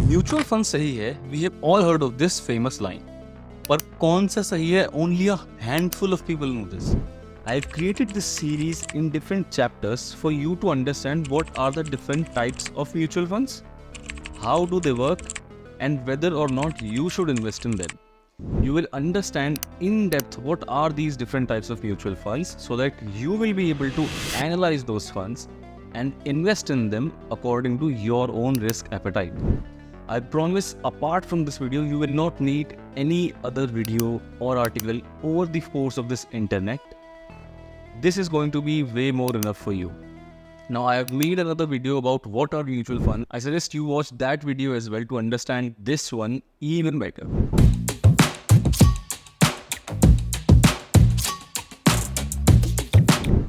Mutual fund सही है, we have all heard of this famous line, पर कौन सा सही है? Only a handful of people know this. I have created this series in different chapters for you to understand what are the different types of mutual funds, how do they work, and whether or not you should invest in them. You will understand in depth what are these different types of mutual funds so that you will be able to analyze those funds and invest in them according to your own risk appetite. I promise, apart from this video, you will not need any other video or article over the course of this internet. This is going to be way more enough for you. Now, I have made another video about what are mutual funds. I suggest you watch that video as well to understand this one even better.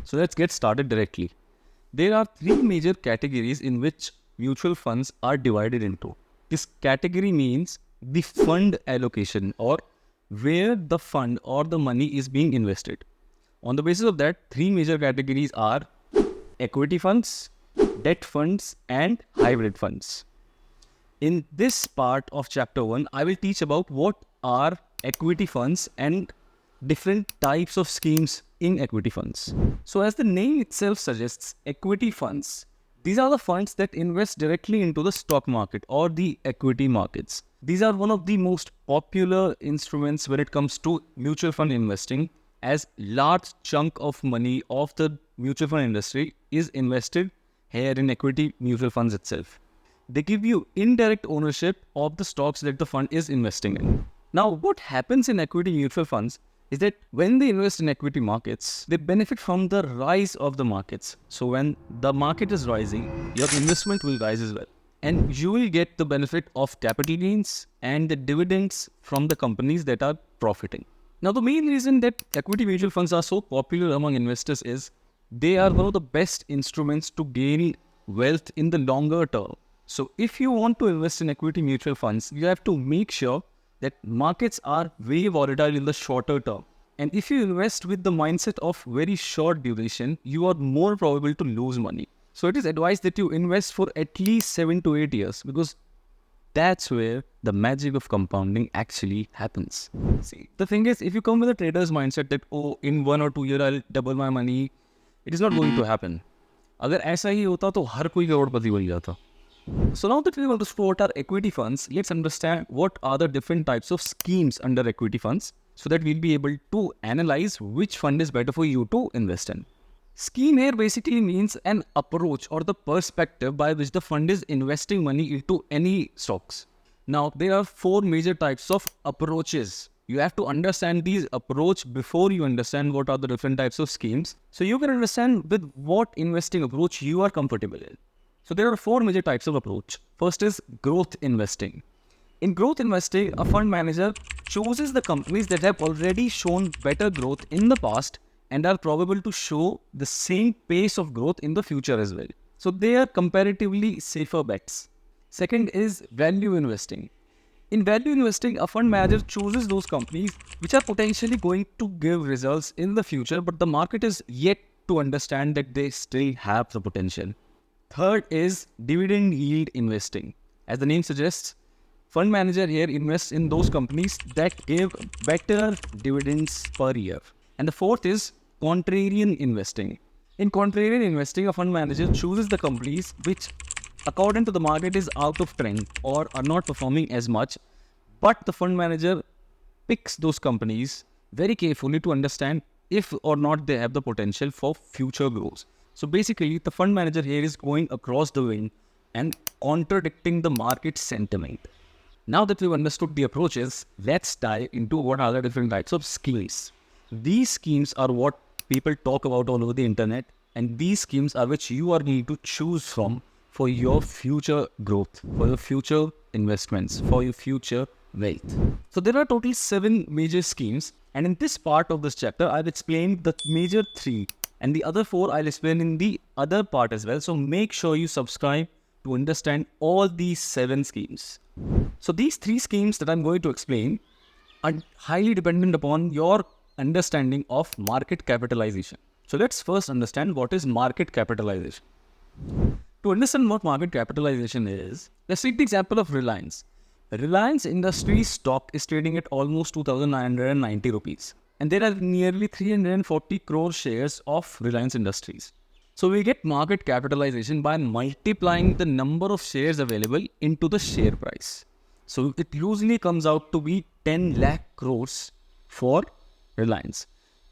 So let's get started directly. There are three major categories in which mutual funds are divided into. This category means the fund allocation, or where the fund or the money is being invested. On the basis of that, three major categories are equity funds, debt funds, and hybrid funds. In this part of chapter 1, I will teach about what are equity funds and different types of schemes in equity funds. So as the name itself suggests, equity funds, these are the funds that invest directly into the stock market or the equity markets. These are one of the most popular instruments when it comes to mutual fund investing, as large chunk of money of the mutual fund industry is invested here in equity mutual funds itself. They give you indirect ownership of the stocks that the fund is investing in. Now, what happens in equity mutual funds is that when they invest in equity markets, they benefit from the rise of the markets. So when the market is rising, your investment will rise as well. And you will get the benefit of capital gains and the dividends from the companies that are profiting. Now, the main reason that equity mutual funds are so popular among investors is they are one of the best instruments to gain wealth in the longer term. So if you want to invest in equity mutual funds, you have to make sure that markets are very volatile in the shorter term. And if you invest with the mindset of very short duration, you are more probable to lose money. So it is advised that you invest for at least 7 to 8 years, because that's where the magic of compounding actually happens. See, the thing is, if you come with a trader's mindset that, oh, in 1 or 2 years I'll double my money, it is not going to happen. अगर ऐसा ही होता तो हर कोई करोड़पति बन जाता. So now that we want to explore what are equity funds, let's understand what are the different types of schemes under equity funds so that we'll be able to analyze which fund is better for you to invest in. Scheme here basically means an approach or the perspective by which the fund is investing money into any stocks. Now, there are 4 major types of approaches. You have to understand these approach before you understand what are the different types of schemes, so you can understand with what investing approach you are comfortable in. So there are 4 major types of approach. First is growth investing. In growth investing, a fund manager chooses the companies that have already shown better growth in the past and are probable to show the same pace of growth in the future as well. So they are comparatively safer bets. Second is value investing. In value investing, a fund manager chooses those companies which are potentially going to give results in the future, but the market is yet to understand that they still have the potential. Third is dividend yield investing. As the name suggests, fund manager here invests in those companies that give better dividends per year. And the fourth is contrarian investing. In contrarian investing, a fund manager chooses the companies which, according to the market, is out of trend or are not performing as much, but the fund manager picks those companies very carefully to understand if or not they have the potential for future growth. So basically, the fund manager here is going across the wind and contradicting the market sentiment. Now that we've understood the approaches, let's dive into what are the different types of schemes. These schemes are what people talk about all over the internet, and these schemes are which you are need to choose from for your future growth, for your future investments, for your future wealth. So there are total 7 major schemes, and in this part of this chapter, I've explained the major 3, and the other 4 I'll explain in the other part as well. So make sure you subscribe to understand all these 7 schemes. So these 3 schemes that I'm going to explain are highly dependent upon your understanding of market capitalization. So let's first understand what is market capitalization. To understand what market capitalization is, let's take the example of Reliance. Reliance Industries stock is trading at almost 2,990 rupees. And there are nearly 340 crore shares of Reliance Industries. So we get market capitalization by multiplying the number of shares available into the share price. So it usually comes out to be 10 lakh crores for Reliance.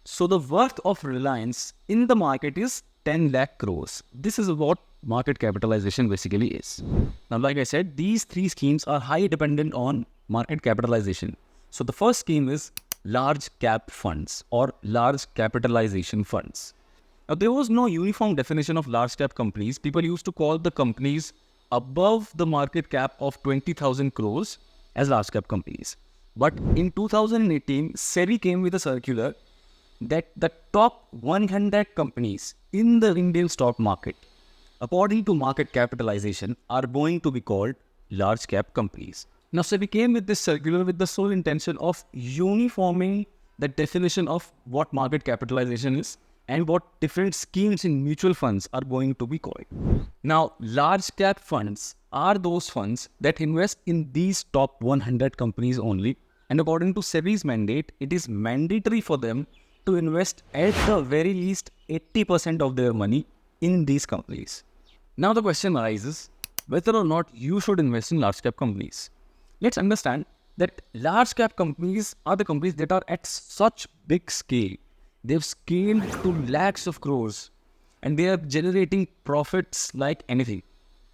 So the worth of Reliance in the market is 10 lakh crores. This is what market capitalization basically is. Now, like I said, these three schemes are highly dependent on market capitalization. So the first scheme is large cap funds or large capitalization funds. Now, there was no uniform definition of large cap companies. People used to call the companies above the market cap of 20,000 crores as large cap companies. But in 2018, SEBI came with a circular that the top 100 companies in the Indian stock market, according to market capitalization, are going to be called large cap companies. Now, SEBI came with this circular with the sole intention of uniforming the definition of what market capitalization is and what different schemes in mutual funds are going to be called. Now, large cap funds are those funds that invest in these top 100 companies only. And according to SEBI's mandate, it is mandatory for them to invest at the very least 80% of their money in these companies. Now the question arises whether or not you should invest in large cap companies. Let's understand that large cap companies are the companies that are at such big scale. They've scaled to lakhs of crores and they are generating profits like anything.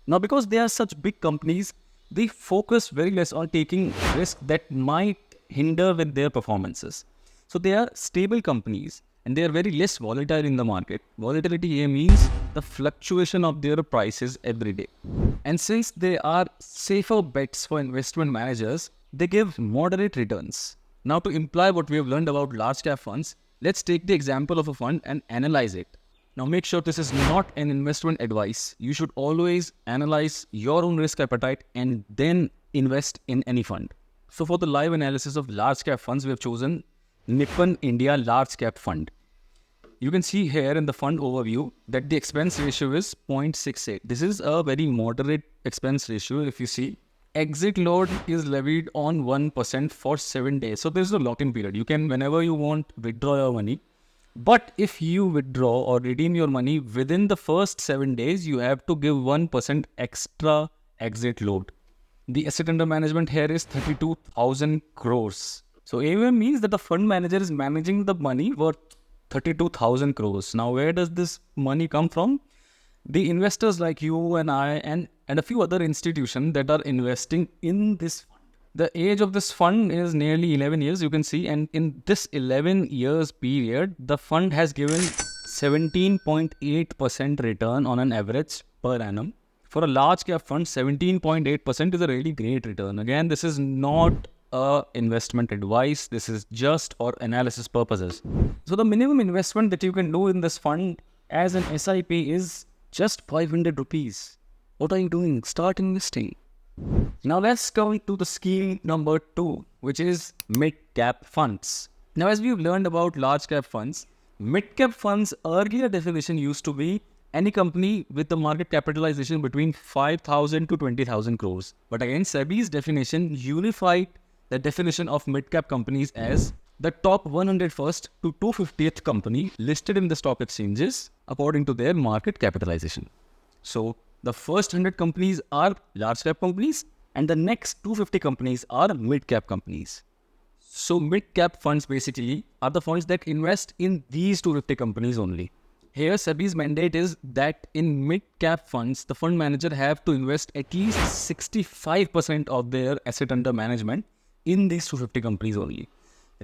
Now, because they are such big companies, they focus very less on taking risks that might hinder with their performances. So they are stable companies and they are very less volatile in the market. Volatility here means the fluctuation of their prices every day. And since they are safer bets for investment managers, they give moderate returns. Now, to imply what we have learned about large cap funds, let's take the example of a fund and analyze it. Now, make sure this is not an investment advice. You should always analyze your own risk appetite and then invest in any fund. So for the live analysis of large cap funds, we have chosen Nippon India Large Cap Fund. You can see here in the fund overview that the expense ratio is 0.68. This is a very moderate expense ratio. If you see, exit load is levied on 1% for 7 days. So there's a lock-in period. You can, whenever you want, withdraw your money. But if you withdraw or redeem your money within the first 7 days, you have to give 1% extra exit load. The asset under management here is 32,000 crores. So AUM means that the fund manager is managing the money worth 32,000 crores. Now, where does this money come from? The investors like you and I and a few other institutions that are investing in this fund. The age of this fund is nearly 11 years, you can see. And in this 11 years period, the fund has given 17.8% return on an average per annum. For a large cap fund, 17.8% is a really great return. Again, this is not investment advice. This is just for analysis purposes. So the minimum investment that you can do in this fund as an SIP is just 500 rupees. What are you doing? Start investing. Now let's go to the scheme number 2, which is mid-cap funds. Now, as we've learned about large cap funds, mid-cap funds earlier definition used to be any company with the market capitalization between 5,000 to 20,000 crores. But again, SEBI's definition unified the definition of mid-cap companies as the top 101st to 250th company listed in the stock exchanges according to their market capitalization. So the first 100 companies are large cap companies and the next 250 companies are mid-cap companies. So mid-cap funds basically are the funds that invest in these 250 companies only. Here, SEBI's mandate is that in mid-cap funds, the fund manager have to invest at least 65% of their asset under management in these 250 companies only.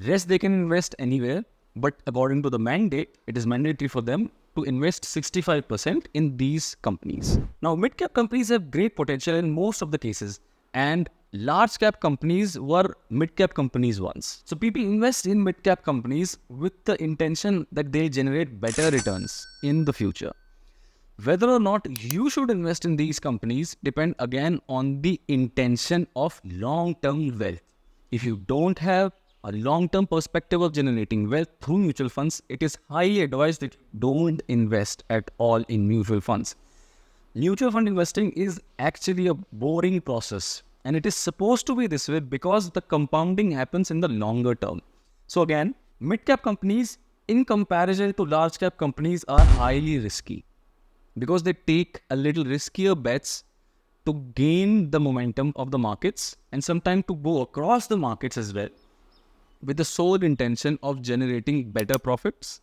Rest they can invest anywhere, but according to the mandate, it is mandatory for them to invest 65% in these companies. Now, mid-cap companies have great potential in most of the cases, and large cap companies were mid-cap companies once. So people invest in mid-cap companies with the intention that they generate better returns in the future. Whether or not you should invest in these companies depend again on the intention of long-term wealth. If you don't have a long-term perspective of generating wealth through mutual funds, it is highly advised that you don't invest at all in mutual funds. Mutual fund investing is actually a boring process, and it is supposed to be this way because the compounding happens in the longer term. So again, mid-cap companies in comparison to large-cap companies are highly risky because they take a little riskier bets to gain the momentum of the markets and sometimes to go across the markets as well with the sole intention of generating better profits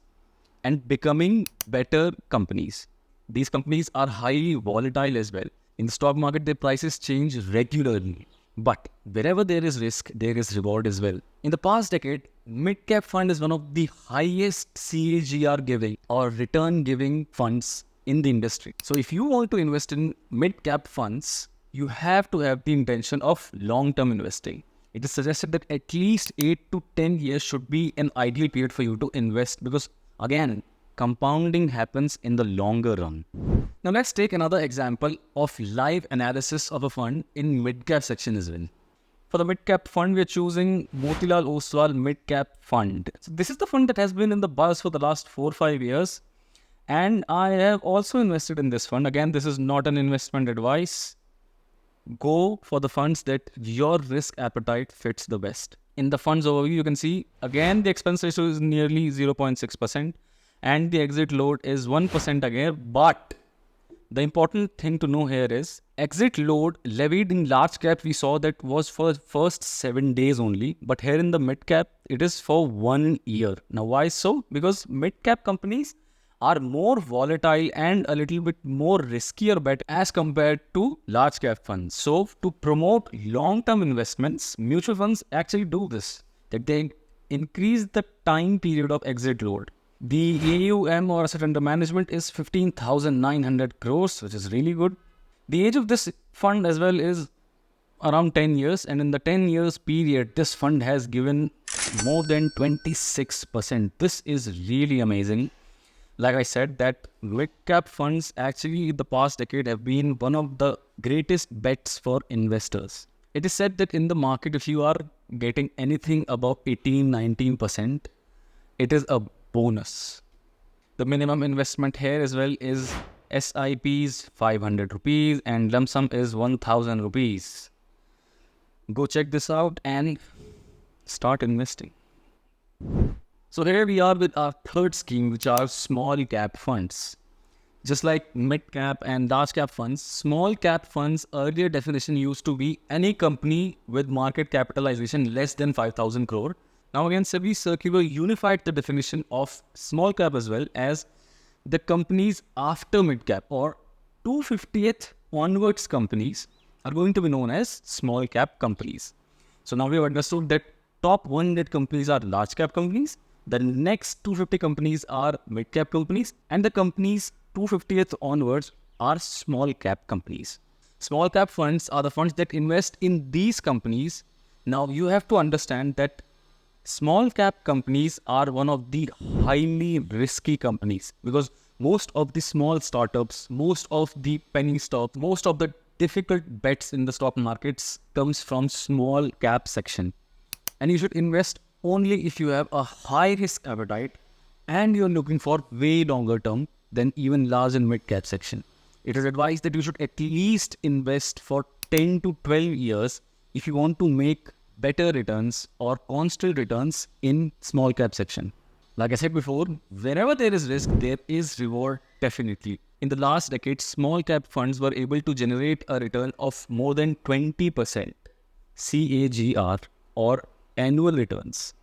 and becoming better companies. These companies are highly volatile as well. In the stock market, their prices change regularly. But wherever there is risk, there is reward as well. In the past decade, mid-cap fund is one of the highest CAGR giving or return giving funds in the industry. So if you want to invest in mid-cap funds, you have to have the intention of long-term investing. It is suggested that at least 8 to 10 years should be an ideal period for you to invest because, again, compounding happens in the longer run. Now let's take another example of live analysis of a fund in mid-cap section as well. For the mid-cap fund, we are choosing Motilal Oswal Mid-Cap Fund. So this is the fund that has been in the buzz for the last 4 or 5 years. And I have also invested in this fund. Again, this is not an investment advice. Go for the funds that your risk appetite fits the best. In the funds overview, you can see, again, the expense ratio is nearly 0.6% and the exit load is 1% again. But the important thing to know here is exit load levied in large cap, we saw that was for the first 7 days only. But here in the mid cap, it is for 1 year. Now, why so? Because mid cap companies are more volatile and a little bit more riskier bet as compared to large cap funds. So to promote long-term investments, mutual funds actually do this, that they increase the time period of exit load. The AUM or asset under management is 15,900 crores, which is really good. The age of this fund as well is around 10 years, and in the 10 years period, this fund has given more than 26%. This is really amazing. Like I said, that mid-cap funds actually in the past decade have been one of the greatest bets for investors. It is said that in the market, if you are getting anything above 18-19%, it is a bonus. The minimum investment here as well is SIPs 500 rupees and lump sum is 1000 rupees. Go check this out and start investing. So here we are with our third scheme, which are small cap funds. Just like mid cap and large cap funds, small cap funds earlier definition used to be any company with market capitalization less than 5,000 crore. Now again, SEBI circular unified the definition of small cap as well as the companies after mid cap or 250th onwards companies are going to be known as small cap companies. So now we have understood that top 100 companies are large cap companies. The next 250 companies are mid-cap companies and the companies 250th onwards are small cap companies. Small cap funds are the funds that invest in these companies. Now you have to understand that small cap companies are one of the highly risky companies because most of the small startups, most of the penny stocks, most of the difficult bets in the stock markets comes from small cap section. And you should invest only if you have a high risk appetite and you're looking for way longer term than even large and mid cap section. It is advised that you should at least invest for 10 to 12 years if you want to make better returns or constant returns in small cap section. Like I said before, wherever there is risk, there is reward definitely. In the last decade, small cap funds were able to generate a return of more than 20% CAGR or annual returns.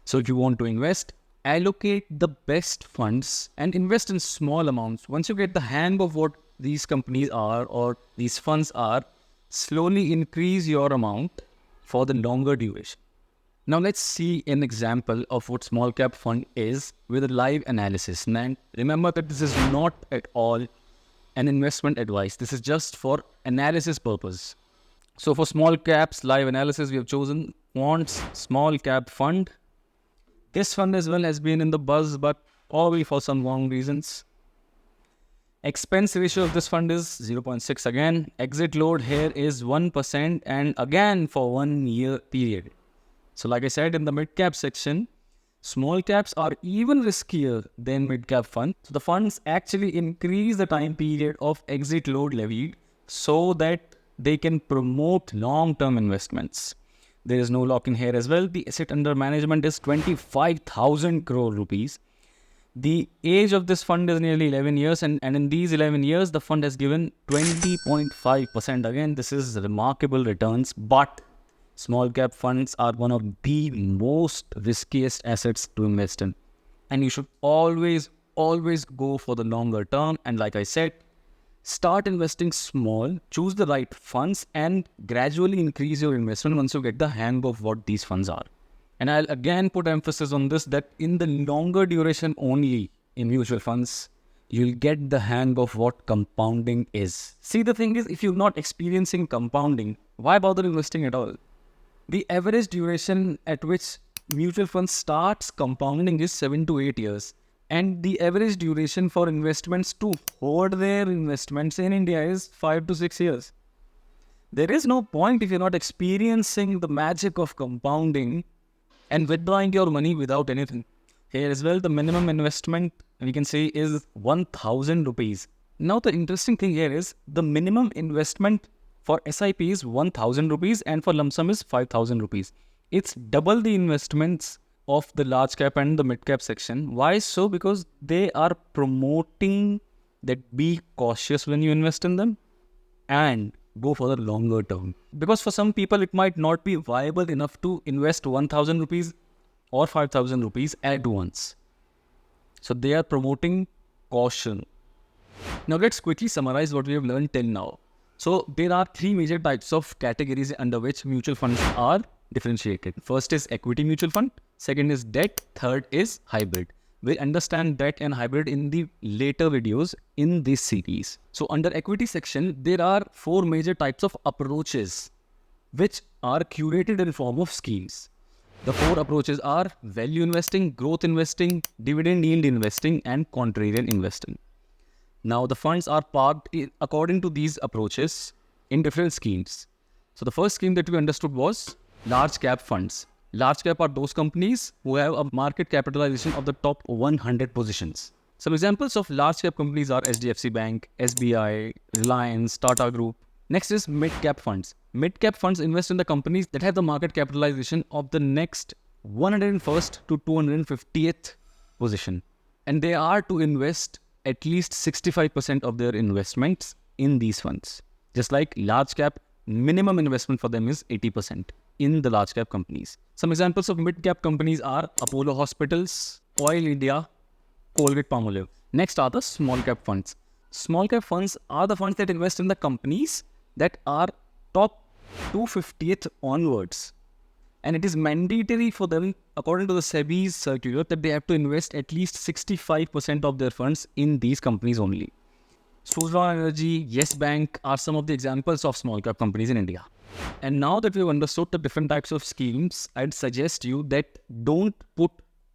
So if you want to invest, allocate the best funds and invest in small amounts. Once you get the hang of what these companies are or these funds are, slowly increase your amount for the longer duration. Now let's see an example of what small cap fund is with a live analysis. And remember that this is not at all an investment advice. This is just for analysis purpose. So for small caps live analysis, we have chosen Quant's small cap fund. This fund as well has been in the buzz, but probably for some wrong reasons. Expense ratio of this fund is 0.6 again. Exit load here is 1% and again for 1 year period. So like I said, in the mid cap section, Small caps are even riskier than mid-cap funds. So the funds actually increase the time period of exit load levied so that they can promote long-term investments. There is no lock-in here as well. The asset under management is 25,000 crore rupees. The age of this fund is nearly 11 years, and in these 11 years, the fund has given 20.5%. Again, this is remarkable returns, but small cap funds are one of the most riskiest assets to invest in. And you should always go for the longer term. And like I said, start investing small, choose the right funds, and gradually increase your investment once you get the hang of what these funds are. And I'll again put emphasis on this, that in the longer duration only in mutual funds, you'll get the hang of what compounding is. See, the thing is, if you're not experiencing compounding, why bother investing at all? The average duration at which mutual funds starts compounding is 7 to 8 years. And the average duration for investments to hold their investments in India is 5 to 6 years. There is no point if you're not experiencing the magic of compounding and withdrawing your money without anything. Here as well, the minimum investment we can say is 1,000 rupees. Now the interesting thing here is the minimum investment for SIP is 1,000 rupees and for lump sum is 5,000 rupees. It's double the investments of the large cap and the mid cap section. Why so? Because they are promoting that be cautious when you invest in them and go for the longer term. Because for some people, it might not be viable enough to invest 1,000 rupees or 5,000 rupees at once. So they are promoting caution. Now let's quickly summarize what we have learned till now. So there are three major types of categories under which mutual funds are differentiated. First is equity mutual fund. Second is debt. Third is hybrid. We'll understand debt and hybrid in the later videos in this series. So under equity section, there are four major types of approaches which are curated in form of schemes. The four approaches are value investing, growth investing, dividend yield investing, and contrarian investing. Now the funds are parked according to these approaches in different schemes. So the first scheme that we understood was large cap funds. Large cap are those companies who have a market capitalization of the top 100 positions. Some examples of large cap companies are HDFC Bank, SBI, Reliance, Tata Group. Next is mid cap funds. Mid cap funds invest in the companies that have the market capitalization of the next 101st to 250th position. And they are to invest at least 65% of their investments in these funds. Just like large cap, minimum investment for them is 80% in the large cap companies. Some examples of mid cap companies are Apollo Hospitals, Oil India, Colgate Palmolive. Next are the small cap funds. Small cap funds are the funds that invest in the companies that are top 250th onwards. And it is mandatory for them, according to the SEBI's circular, that they have to invest at least 65% of their funds in these companies only. Suzlon Energy, Yes Bank are some of the examples of small cap companies in India. And now that we've understood the different types of schemes, I'd suggest you that don't put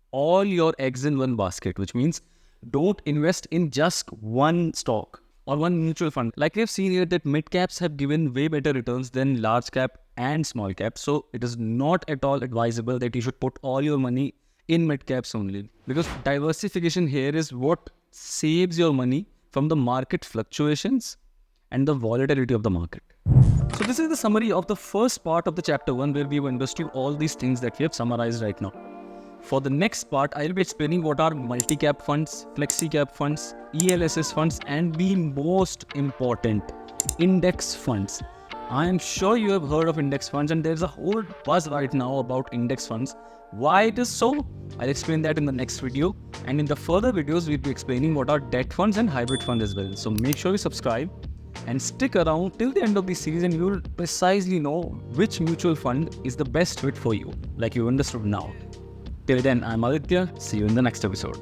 all your eggs in one basket, which means don't invest in just one stock or one mutual fund. Like we've seen here that mid caps have given way better returns than large cap and small cap. So it is not at all advisable that you should put all your money in mid caps only, because diversification here is what saves your money from the market fluctuations and the volatility of the market. So this is the summary of the first part of the chapter 1, where we've understood all these things that we have summarized right now. For the next part, I'll be explaining what are multi-cap funds, flexi-cap funds, ELSS funds, and the most important, index funds. I am sure you have heard of index funds, and there's a whole buzz right now about index funds. Why it is so? I'll explain that in the next video. And in the further videos, we'll be explaining what are debt funds and hybrid funds as well. So make sure you subscribe and stick around till the end of the series, and you'll precisely know which mutual fund is the best fit for you, like you understood now. Till then, I'm Aditya. See you in the next episode.